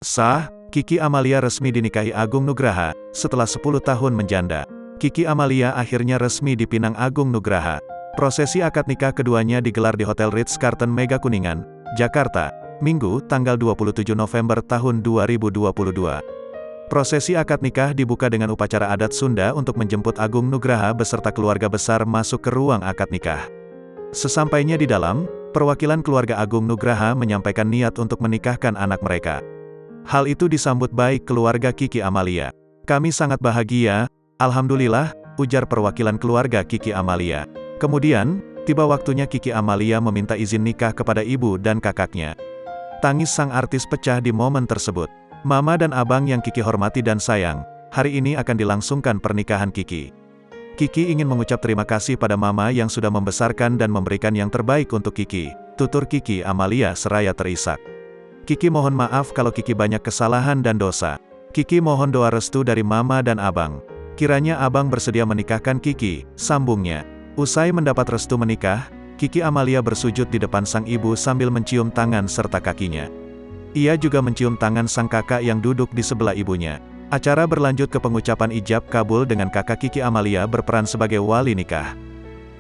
Sah, Kiki Amalia resmi dinikahi Agung Nugraha, setelah 10 tahun menjanda. Kiki Amalia akhirnya resmi dipinang Agung Nugraha. Prosesi akad nikah keduanya digelar di Hotel Ritz-Carlton Mega Kuningan, Jakarta, Minggu, tanggal 27 November tahun 2022. Prosesi akad nikah dibuka dengan upacara adat Sunda untuk menjemput Agung Nugraha beserta keluarga besar masuk ke ruang akad nikah. Sesampainya di dalam, perwakilan keluarga Agung Nugraha menyampaikan niat untuk menikahkan anak mereka. Hal itu disambut baik keluarga Kiki Amalia. "Kami sangat bahagia, alhamdulillah," ujar perwakilan keluarga Kiki Amalia. Kemudian, tiba waktunya Kiki Amalia meminta izin nikah kepada ibu dan kakaknya. Tangis sang artis pecah di momen tersebut. "Mama dan abang yang Kiki hormati dan sayang, hari ini akan dilangsungkan pernikahan Kiki. Kiki ingin mengucap terima kasih pada Mama yang sudah membesarkan dan memberikan yang terbaik untuk Kiki," tutur Kiki Amalia seraya terisak. "Kiki mohon maaf kalau Kiki banyak kesalahan dan dosa. Kiki mohon doa restu dari Mama dan Abang. Kiranya Abang bersedia menikahkan Kiki," sambungnya. Usai mendapat restu menikah, Kiki Amalia bersujud di depan sang ibu sambil mencium tangan serta kakinya. Ia juga mencium tangan sang kakak yang duduk di sebelah ibunya. Acara berlanjut ke pengucapan ijab kabul dengan kakak Kiki Amalia berperan sebagai wali nikah.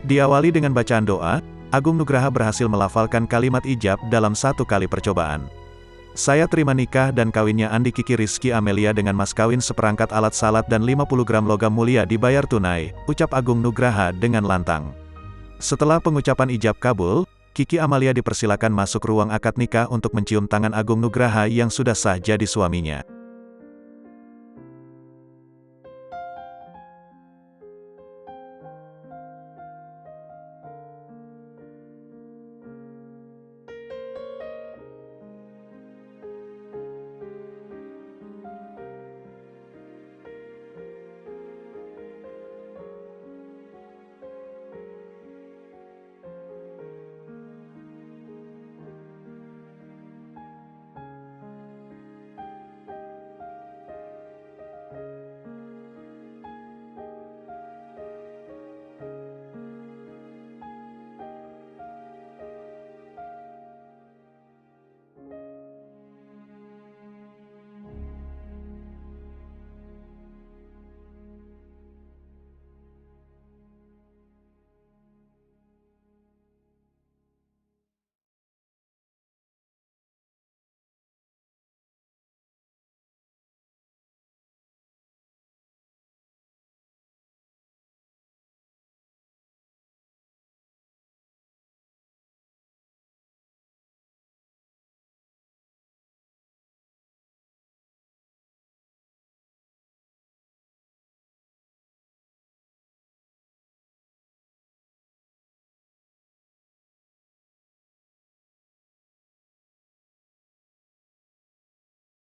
Diawali dengan bacaan doa, Agung Nugraha berhasil melafalkan kalimat ijab dalam satu kali percobaan. "Saya terima nikah dan kawinnya Andi Kiki Rizky Amelia dengan mas kawin seperangkat alat salat dan 50 gram logam mulia dibayar tunai," ucap Agung Nugraha dengan lantang. Setelah pengucapan ijab kabul, Kiki Amalia dipersilakan masuk ruang akad nikah untuk mencium tangan Agung Nugraha yang sudah sah jadi suaminya.